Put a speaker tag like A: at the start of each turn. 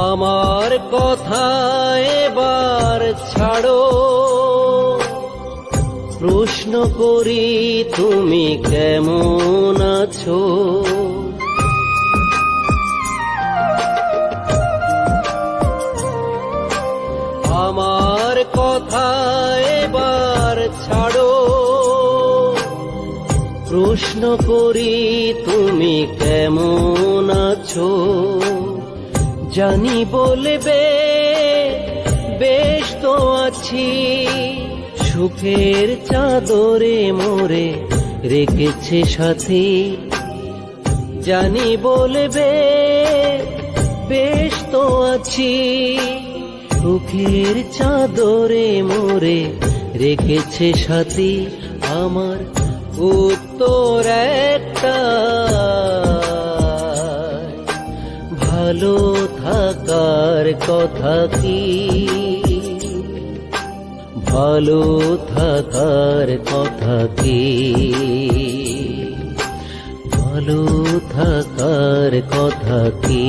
A: আমার কথা এবার ছাড়ো, প্রশ্ন করি তুমি কেমন আছো। আমার কথা এবার ছাড়ো, প্রশ্ন করি তুমি কেমন আছো। জানি বলবে বেশ তো আছি, সুখের চাদরে মোরে রেখেছে সাথী। জানি বলবে বেশ তো আছি, সুখের চাদরে মোরে রেখেছে সাথী। আমার উত্তর একটা, ভালো থাকার কথা কি, ভালো থাকার কথা কি, ভালো থাকার কথা কি।